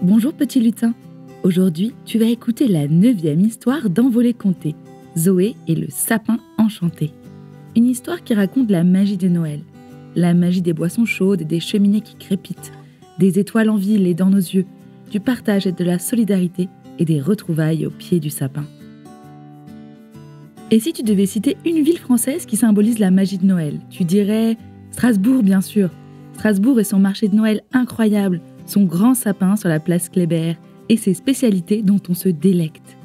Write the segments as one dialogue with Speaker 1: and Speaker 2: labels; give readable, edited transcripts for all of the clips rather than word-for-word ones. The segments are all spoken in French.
Speaker 1: Bonjour petit lutin. Aujourd'hui, tu vas écouter la 9e histoire d'Envolée Conté, Zoé et le sapin enchanté. Une histoire qui raconte la magie de Noël, la magie des boissons chaudes et des cheminées qui crépitent, des étoiles en ville et dans nos yeux, du partage et de la solidarité et des retrouvailles au pied du sapin. Et si tu devais citer une ville française qui symbolise la magie de Noël, tu dirais Strasbourg, bien sûr. Strasbourg et son marché de Noël incroyable, son grand sapin sur la place Kléber et ses spécialités dont on se délecte.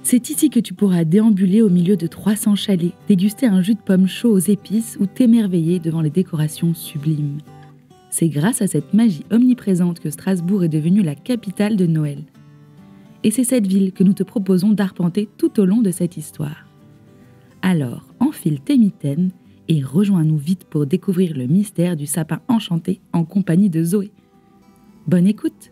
Speaker 1: C'est ici que tu pourras déambuler au milieu de 300 chalets, déguster un jus de pomme chaud aux épices ou t'émerveiller devant les décorations sublimes. C'est grâce à cette magie omniprésente que Strasbourg est devenue la capitale de Noël. Et c'est cette ville que nous te proposons d'arpenter tout au long de cette histoire. Alors, enfile tes mitaines et rejoins-nous vite pour découvrir le mystère du sapin enchanté en compagnie de Zoé. Bonne écoute!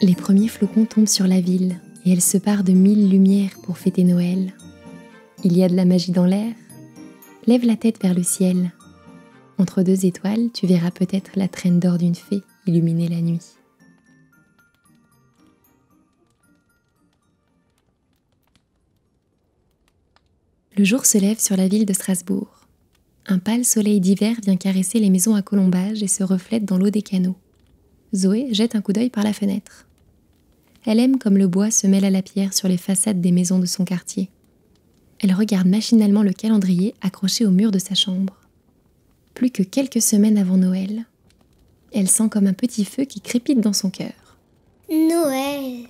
Speaker 2: Les premiers flocons tombent sur la ville et elle se pare de 1000 lumières pour fêter Noël. Il y a de la magie dans l'air. Lève la tête vers le ciel. Entre deux étoiles, tu verras peut-être la traîne d'or d'une fée illuminer la nuit. Le jour se lève sur la ville de Strasbourg. Un pâle soleil d'hiver vient caresser les maisons à colombages et se reflète dans l'eau des canaux. Zoé jette un coup d'œil par la fenêtre. Elle aime comme le bois se mêle à la pierre sur les façades des maisons de son quartier. Elle regarde machinalement le calendrier accroché au mur de sa chambre. Plus que quelques semaines avant Noël, elle sent comme un petit feu qui crépite dans son cœur.
Speaker 3: Noël,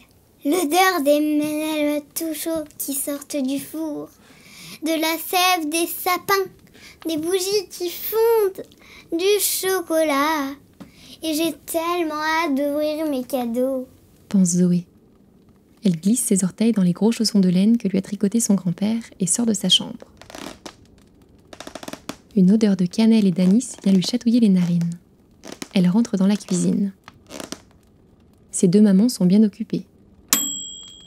Speaker 3: l'odeur des ménelles tout chauds qui sortent du four, de la sève des sapins, des bougies qui fondent, du chocolat. Et j'ai tellement hâte d'ouvrir mes cadeaux,
Speaker 2: pense Zoé. Elle glisse ses orteils dans les gros chaussons de laine que lui a tricoté son grand-père et sort de sa chambre. Une odeur de cannelle et d'anis vient lui chatouiller les narines. Elle rentre dans la cuisine. Ses deux mamans sont bien occupées.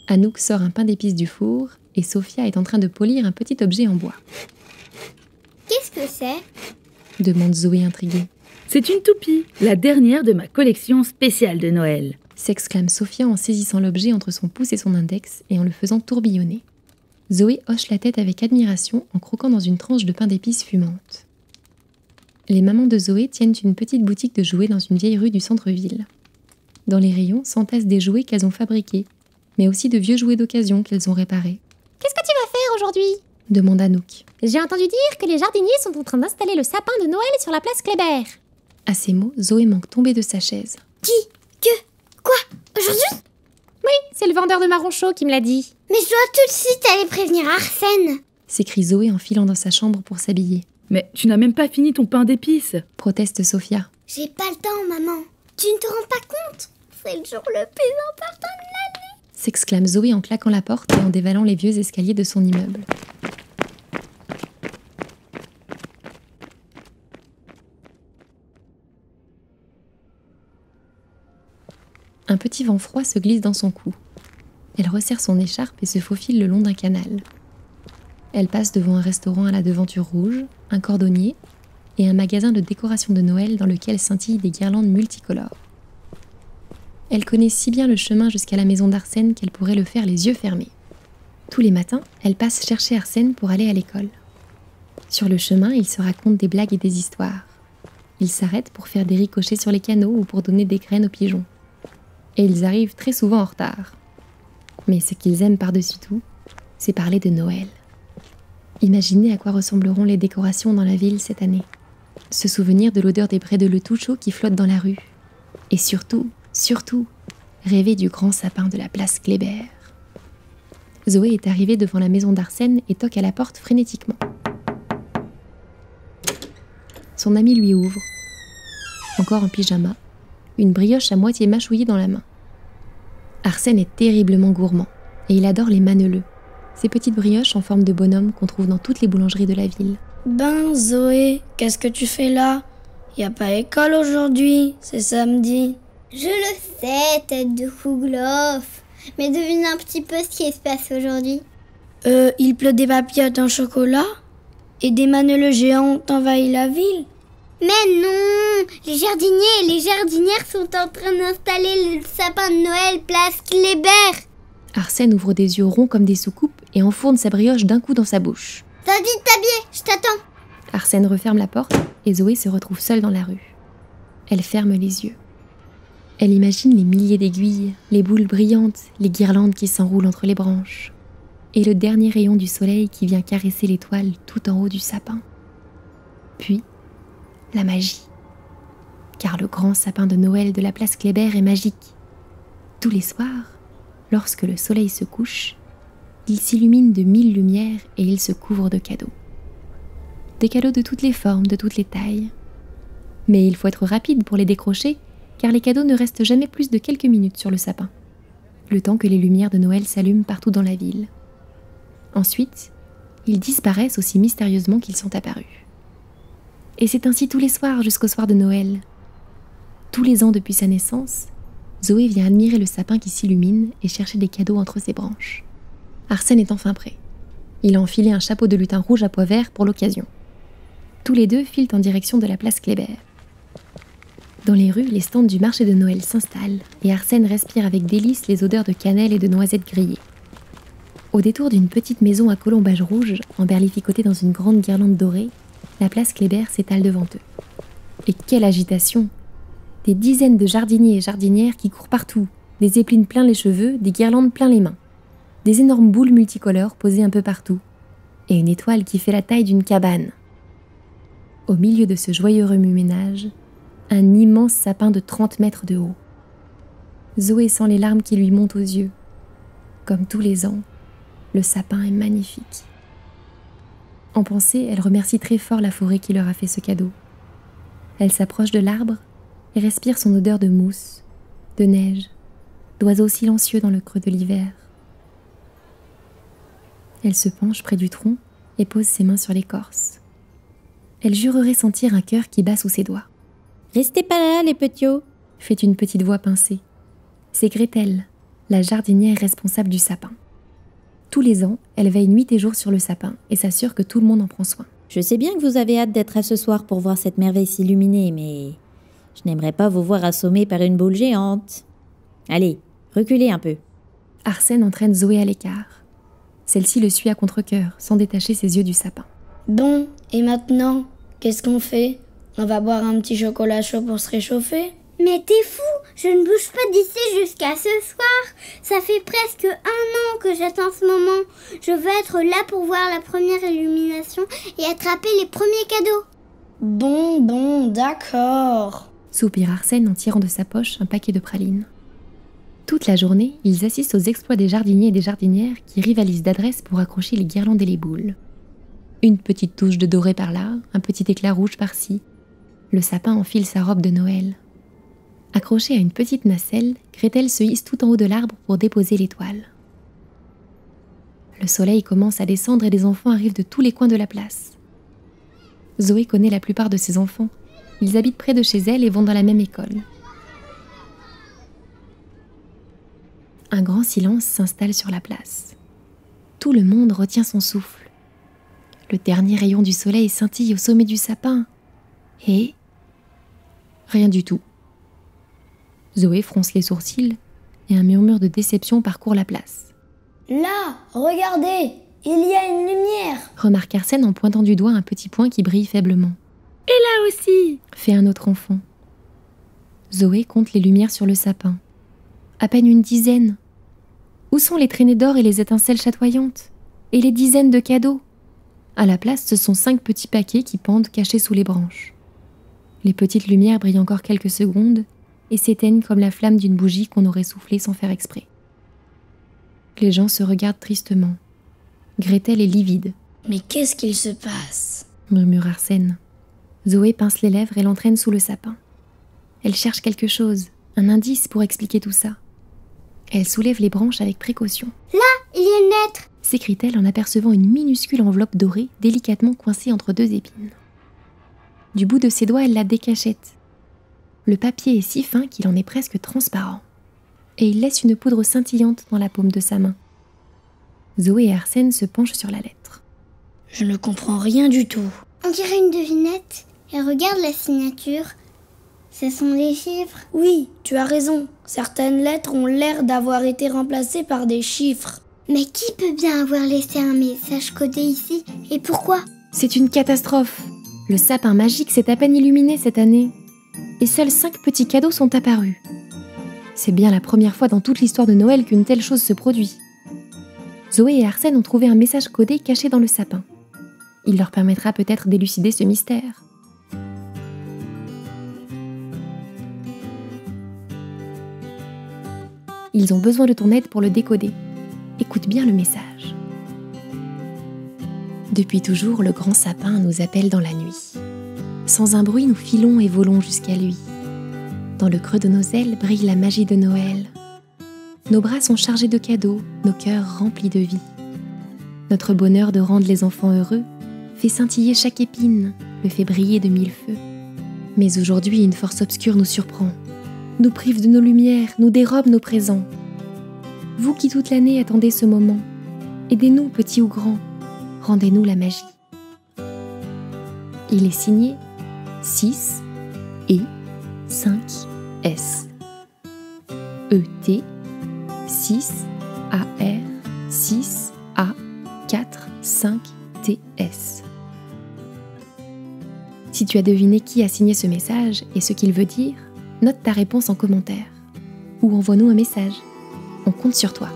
Speaker 2: Anouk sort un pain d'épices du four et Sophia est en train de polir un petit objet en bois.
Speaker 3: Qu'est-ce que c'est ?
Speaker 2: Demande Zoé intriguée.
Speaker 1: C'est une toupie, la dernière de ma collection spéciale de Noël,
Speaker 2: s'exclame Sophia en saisissant l'objet entre son pouce et son index et en le faisant tourbillonner. Zoé hoche la tête avec admiration en croquant dans une tranche de pain d'épices fumante. Les mamans de Zoé tiennent une petite boutique de jouets dans une vieille rue du centre-ville. Dans les rayons s'entassent des jouets qu'elles ont fabriqués, mais aussi de vieux jouets d'occasion qu'elles ont réparés.
Speaker 4: « Qu'est-ce que tu vas faire aujourd'hui ?»
Speaker 2: demande Anouk.
Speaker 4: « J'ai entendu dire que les jardiniers sont en train d'installer le sapin de Noël sur la place Kléber. »
Speaker 2: À ces mots, Zoé manque tomber de sa chaise.
Speaker 3: « Qui ? Que ? Quoi ? Aujourd'hui ? »
Speaker 4: « Oui, c'est le vendeur de marrons chauds qui me l'a dit. »«
Speaker 3: Mais je dois tout de suite aller prévenir Arsène !»
Speaker 2: s'écrie Zoé en filant dans sa chambre pour s'habiller.
Speaker 1: « Mais tu n'as même pas fini ton pain d'épices !»
Speaker 2: proteste Sophia.
Speaker 3: « J'ai pas le temps, maman. Tu ne te rends pas compte ? C'est le jour le plus important de l'année !»
Speaker 2: s'exclame Zoé en claquant la porte et en dévalant les vieux escaliers de son immeuble. Un petit vent froid se glisse dans son cou. Elle resserre son écharpe et se faufile le long d'un canal. Elle passe devant un restaurant à la devanture rouge, un cordonnier et un magasin de décoration de Noël dans lequel scintillent des guirlandes multicolores. Elle connaît si bien le chemin jusqu'à la maison d'Arsène qu'elle pourrait le faire les yeux fermés. Tous les matins, elle passe chercher Arsène pour aller à l'école. Sur le chemin, ils se racontent des blagues et des histoires. Ils s'arrêtent pour faire des ricochets sur les canaux ou pour donner des graines aux pigeons. Et ils arrivent très souvent en retard. Mais ce qu'ils aiment par-dessus tout, c'est parler de Noël. Imaginez à quoi ressembleront les décorations dans la ville cette année. Se souvenir de l'odeur des brédeleux tout chauds qui flottent dans la rue. Et surtout, rêver du grand sapin de la place Kléber. Zoé est arrivée devant la maison d'Arsène et toque à la porte frénétiquement. Son ami lui ouvre. Encore en pyjama, une brioche à moitié mâchouillée dans la main. Arsène est terriblement gourmand et il adore les maneleux, ces petites brioches en forme de bonhomme qu'on trouve dans toutes les boulangeries de la ville.
Speaker 5: Ben Zoé, qu'est-ce que tu fais là ? Y a pas école aujourd'hui, c'est samedi.
Speaker 3: Je le sais, tête de Kouglof. Mais devine un petit peu ce qui se passe aujourd'hui.
Speaker 5: Il pleut des papillotes en chocolat et des manœuvres géantes envahissent la ville.
Speaker 3: Mais non, les jardiniers et les jardinières sont en train d'installer le sapin de Noël place Kléber.
Speaker 2: Arsène ouvre des yeux ronds comme des soucoupes et enfourne sa brioche d'un coup dans sa bouche.
Speaker 3: Va vite t'habiller, je t'attends.
Speaker 2: Arsène referme la porte et Zoé se retrouve seule dans la rue. Elle ferme les yeux. Elle imagine les milliers d'aiguilles, les boules brillantes, les guirlandes qui s'enroulent entre les branches, et le dernier rayon du soleil qui vient caresser l'étoile tout en haut du sapin. Puis, la magie. Car le grand sapin de Noël de la place Kléber est magique. Tous les soirs, lorsque le soleil se couche, il s'illumine de 1000 lumières et il se couvre de cadeaux. Des cadeaux de toutes les formes, de toutes les tailles. Mais il faut être rapide pour les décrocher, car les cadeaux ne restent jamais plus de quelques minutes sur le sapin, le temps que les lumières de Noël s'allument partout dans la ville. Ensuite, ils disparaissent aussi mystérieusement qu'ils sont apparus. Et c'est ainsi tous les soirs jusqu'au soir de Noël. Tous les ans depuis sa naissance, Zoé vient admirer le sapin qui s'illumine et chercher des cadeaux entre ses branches. Arsène est enfin prêt. Il a enfilé un chapeau de lutin rouge à pois vert pour l'occasion. Tous les deux filent en direction de la place Kléber. Dans les rues, les stands du marché de Noël s'installent et Arsène respire avec délice les odeurs de cannelle et de noisettes grillées. Au détour d'une petite maison à colombage rouge, emberlificotée dans une grande guirlande dorée, la place Kléber s'étale devant eux. Et quelle agitation! Des dizaines de jardiniers et jardinières qui courent partout, des épines plein les cheveux, des guirlandes plein les mains, des énormes boules multicolores posées un peu partout, et une étoile qui fait la taille d'une cabane. Au milieu de ce joyeux remue-ménage, un immense sapin de 30 mètres de haut. Zoé sent les larmes qui lui montent aux yeux. Comme tous les ans, le sapin est magnifique. En pensée, elle remercie très fort la forêt qui leur a fait ce cadeau. Elle s'approche de l'arbre et respire son odeur de mousse, de neige, d'oiseaux silencieux dans le creux de l'hiver. Elle se penche près du tronc et pose ses mains sur l'écorce. Elle jurerait sentir un cœur qui bat sous ses doigts.
Speaker 1: « Restez pas là, les petits-os !» fait une petite voix pincée. C'est Gretel, la jardinière responsable du sapin. Tous les ans, elle veille nuit et jour sur le sapin et s'assure que tout le monde en prend soin.
Speaker 6: Je sais bien que vous avez hâte d'être à ce soir pour voir cette merveille s'illuminer, mais je n'aimerais pas vous voir assommés par une boule géante. Allez, reculez un peu.
Speaker 2: Arsène entraîne Zoé à l'écart. Celle-ci le suit à contre-cœur, sans détacher ses yeux du sapin.
Speaker 5: Bon, et maintenant, qu'est-ce qu'on fait? On va boire un petit chocolat chaud pour se réchauffer?
Speaker 3: Mais t'es fou, je ne bouge pas d'ici jusqu'à ce soir. Ça fait presque 1 an que j'attends ce moment. Je veux être là pour voir la première illumination et attraper les premiers cadeaux.
Speaker 5: Bon, d'accord.
Speaker 2: Soupire Arsène en tirant de sa poche un paquet de pralines. Toute la journée, ils assistent aux exploits des jardiniers et des jardinières qui rivalisent d'adresse pour accrocher les guirlandes et les boules. Une petite touche de doré par là, un petit éclat rouge par-ci. Le sapin enfile sa robe de Noël. Accrochée à une petite nacelle, Gretel se hisse tout en haut de l'arbre pour déposer l'étoile. Le soleil commence à descendre et les enfants arrivent de tous les coins de la place. Zoé connaît la plupart de ses enfants. Ils habitent près de chez elle et vont dans la même école. Un grand silence s'installe sur la place. Tout le monde retient son souffle. Le dernier rayon du soleil scintille au sommet du sapin. Et... rien du tout. Zoé fronce les sourcils et un murmure de déception parcourt la place.
Speaker 5: Là, regardez, il y a une lumière,
Speaker 2: remarque Arsène en pointant du doigt un petit point qui brille faiblement.
Speaker 1: Et là aussi,
Speaker 2: fait un autre enfant. Zoé compte les lumières sur le sapin. À peine une dizaine. Où sont les traînées d'or et les étincelles chatoyantes? Et les dizaines de cadeaux? À la place, ce sont 5 petits paquets qui pendent cachés sous les branches. Les petites lumières brillent encore quelques secondes et s'éteignent comme la flamme d'une bougie qu'on aurait soufflée sans faire exprès. Les gens se regardent tristement. Gretel est livide.
Speaker 5: « Mais qu'est-ce qu'il se passe ?»
Speaker 2: murmure Arsène. Zoé pince les lèvres et l'entraîne sous le sapin. Elle cherche quelque chose, un indice pour expliquer tout ça. Elle soulève les branches avec précaution.
Speaker 3: « Là, il y a une lettre !»
Speaker 2: s'écrie-t-elle en apercevant une minuscule enveloppe dorée délicatement coincée entre 2 épines. Du bout de ses doigts, elle la décachette. Le papier est si fin qu'il en est presque transparent. Et il laisse une poudre scintillante dans la paume de sa main. Zoé et Arsène se penchent sur la lettre.
Speaker 5: Je ne comprends rien du tout.
Speaker 3: On dirait une devinette. Et regarde la signature. Ce sont des chiffres.
Speaker 5: Oui, tu as raison. Certaines lettres ont l'air d'avoir été remplacées par des chiffres.
Speaker 3: Mais qui peut bien avoir laissé un message codé ici? Et pourquoi?
Speaker 2: C'est une catastrophe. Le sapin magique s'est à peine illuminé cette année. Et seuls 5 petits cadeaux sont apparus. C'est bien la première fois dans toute l'histoire de Noël qu'une telle chose se produit. Zoé et Arsène ont trouvé un message codé caché dans le sapin. Il leur permettra peut-être d'élucider ce mystère. Ils ont besoin de ton aide pour le décoder. Écoute bien le message. Depuis toujours, le grand sapin nous appelle dans la nuit. Sans un bruit, nous filons et volons jusqu'à lui. Dans le creux de nos ailes brille la magie de Noël. Nos bras sont chargés de cadeaux, nos cœurs remplis de vie. Notre bonheur de rendre les enfants heureux fait scintiller chaque épine, le fait briller de 1000 feux. Mais aujourd'hui, une force obscure nous surprend, nous prive de nos lumières, nous dérobe nos présents. Vous qui toute l'année attendez ce moment, aidez-nous, petits ou grands, rendez-nous la magie. Il est signé 6 et 5 S. ET 6 AR 6 A 4 5 TS. Si tu as deviné qui a signé ce message et ce qu'il veut dire, note ta réponse en commentaire ou envoie-nous un message. On compte sur toi.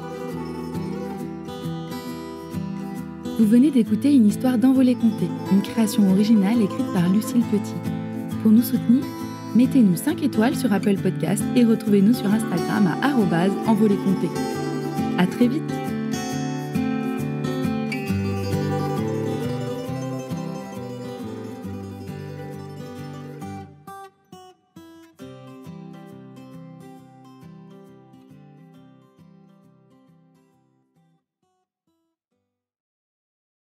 Speaker 1: Vous venez d'écouter une histoire d'Envolée Conté, une création originale écrite par Lucille Petit. Pour nous soutenir, mettez-nous 5 étoiles sur Apple Podcast et retrouvez-nous sur Instagram à @envoléconté. À très vite!